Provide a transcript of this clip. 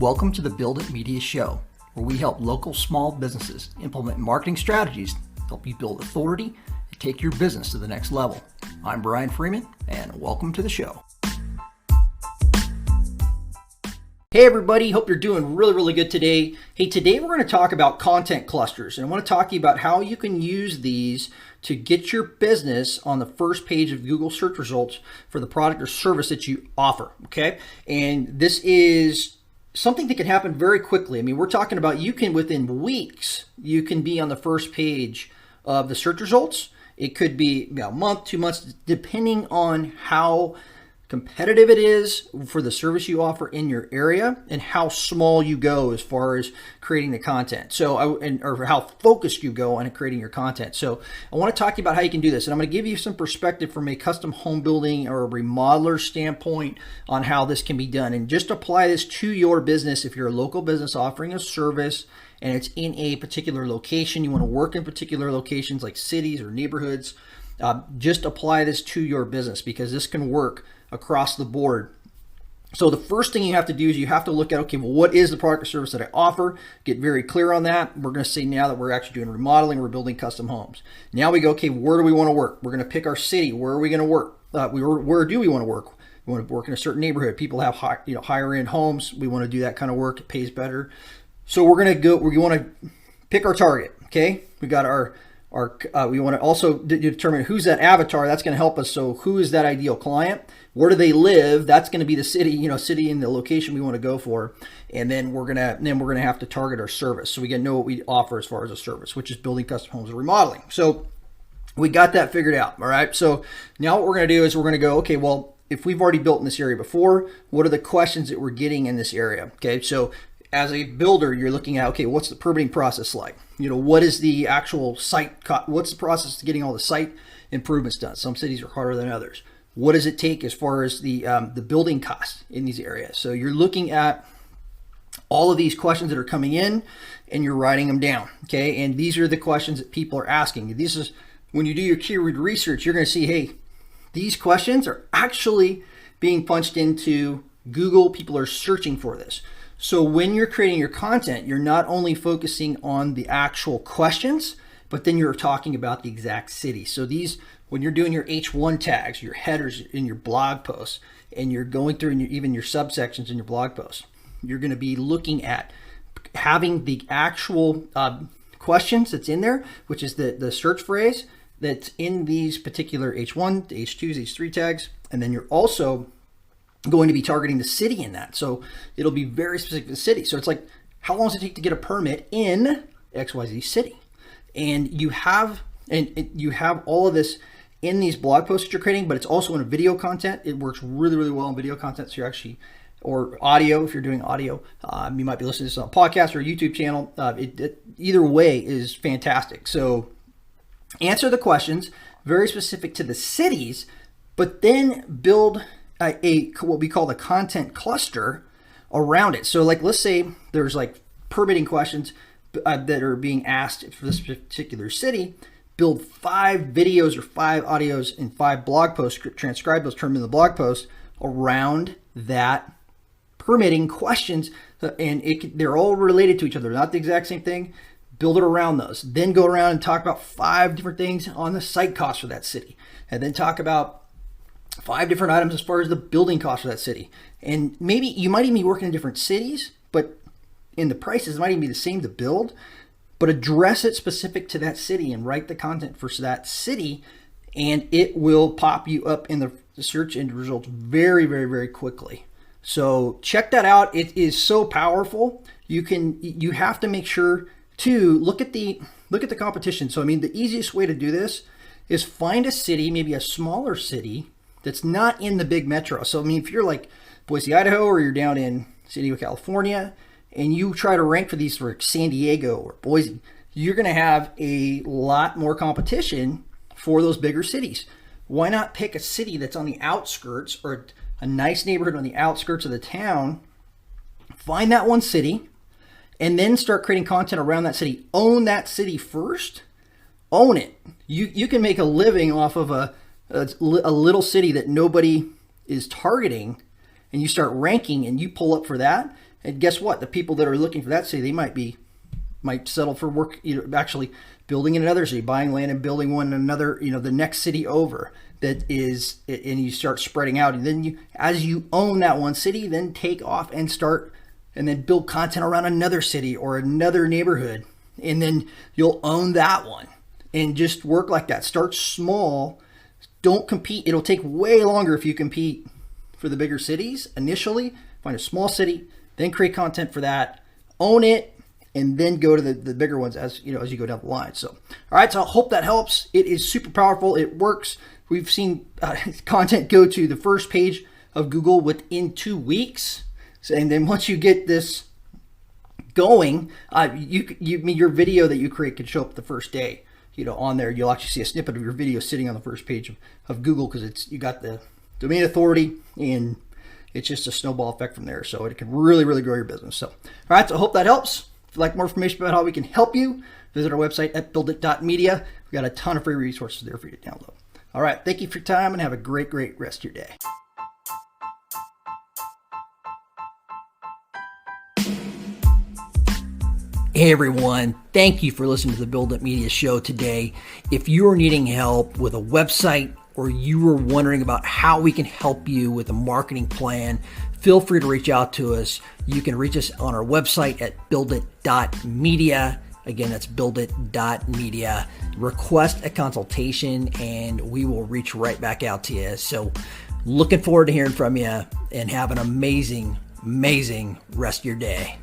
Welcome to the Build It Media Show, where we help local small businesses implement marketing strategies to help you build authority and take your business to the next level. I'm Brian Freeman, and welcome to the show. Hey everybody, hope you're doing really good today. Hey, today we're going to talk about content clusters, and I want to talk to you about how you can use these to get your business on the first page of Google search results for the product or service that you offer, okay? And this is something that can happen very quickly. I mean, we're talking about you can, within weeks, you can be on the first page of the search results. It could be a month, 2 months, depending on how competitive it is for the service you offer in your area and how small you go as far as creating the content. Or how focused you go on creating your content. So I want to talk to you about how you can do this. And I'm going to give you some perspective from a custom home building or a remodeler standpoint on how this can be done. And just apply this to your business. If you're a local business offering a service and it's in a particular location, you want to work in particular locations like cities or neighborhoods, just apply this to your business because this can work across the board. So the first thing you have to do is you have to look at, okay, well, what is the product or service that I offer? Get very clear on that. We're going to say now that we're actually doing remodeling, we're building custom homes. Now we go, okay, where do we want to work? We're going to pick our city. Where are we going to work? Where do we want to work? We want to work in a certain neighborhood. People have higher end homes. We want to do that kind of work. It pays better. So we want to pick our target. Okay, we got we want to also determine who's that avatar. That's going to help us. So who is that ideal client? Where do they live? That's going to be the city, city and the location we want to go for. And then we're gonna have to target our service. So we can know what we offer as far as a service, which is building custom homes or remodeling. So we got that figured out. All right. So now what we're going to do is we're going to go, okay, well, if we've already built in this area before, what are the questions that we're getting in this area? Okay. So as a builder, you're looking at, okay, what's the permitting process like? What is the actual site? What's the process to getting all the site improvements done? Some cities are harder than others. What does it take as far as the building costs in these areas? So you're looking at all of these questions that are coming in and you're writing them down, okay? And these are the questions that people are asking. This is when you do your keyword research, you're going to see, hey, these questions are actually being punched into Google. People are searching for this. So when you're creating your content, you're not only focusing on the actual questions, but then you're talking about the exact city. So when you're doing your H1 tags, your headers in your blog posts, and you're going through even your subsections in your blog posts, you're going to be looking at having the actual questions that's in there, which is the search phrase that's in these particular H1, H2s, H3 tags. And then you're also going to be targeting the city in that. So it'll be very specific to the city. So it's like, how long does it take to get a permit in XYZ city? And you have all of this in these blog posts that you're creating, but it's also in a video content. It works really well in video content. So or audio, if you're doing audio, you might be listening to this on a podcast or a YouTube channel. Either way is fantastic. So answer the questions, very specific to the cities, but then build what we call the content cluster around it. So like, let's say there's like permitting questions that are being asked for this particular city. Build 5 videos or 5 audios and 5 blog posts, transcribe those, turn them into blog posts around that permitting questions. And they're all related to each other. They're not the exact same thing. Build it around those. Then go around and talk about 5 different things on the site cost for that city. And then talk about 5 different items as far as the building cost for that city. And maybe you might even be working in different cities, but in the prices might even be the same to build. But address it specific to that city and write the content for that city, and it will pop you up in the search engine results very quickly. So check that out. It is so powerful. You have to make sure to look at the competition. So I mean, the easiest way to do this is find a city, maybe a smaller city that's not in the big metro. So I mean, if you're like Boise, Idaho, or you're down in San Diego, California, and you try to rank for these for San Diego or Boise, you're going to have a lot more competition for those bigger cities. Why not pick a city that's on the outskirts or a nice neighborhood on the outskirts of the town? Find that one city and then start creating content around that city. Own that city first. Own it. You can make a living off of a little city that nobody is targeting, and you start ranking and you pull up for that. And guess what? The people that are looking for that city, they might settle for work, actually building in another city, buying land and building one in another, the next city over. That is, and you start spreading out, and then as you own that one city, then take off and then build content around another city or another neighborhood, and then you'll own that one, and just work like that. Start small. Don't compete. It'll take way longer if you compete for the bigger cities initially. Find a small city, then create content for that, own it, and then go to the bigger ones as you go down the line. So, all right. So I hope that helps. It is super powerful. It works. We've seen content go to the first page of Google within 2 weeks. So, and then once you get this going, your video that you create can show up the first day. On there, you'll actually see a snippet of your video sitting on the first page of Google because you got the domain authority, and it's just a snowball effect from there. So it can really, really grow your business. So, all right. So I hope that helps. If you'd like more information about how we can help you, visit our website at buildit.media. We've got a ton of free resources there for you to download. All right. Thank you for your time, and have a great, great rest of your day. Hey everyone, thank you for listening to the Build It Media show today. If you are needing help with a website, or you are wondering about how we can help you with a marketing plan, feel free to reach out to us. You can reach us on our website at buildit.media. Again, that's buildit.media. Request a consultation and we will reach right back out to you. So looking forward to hearing from you, and have an amazing, amazing rest of your day.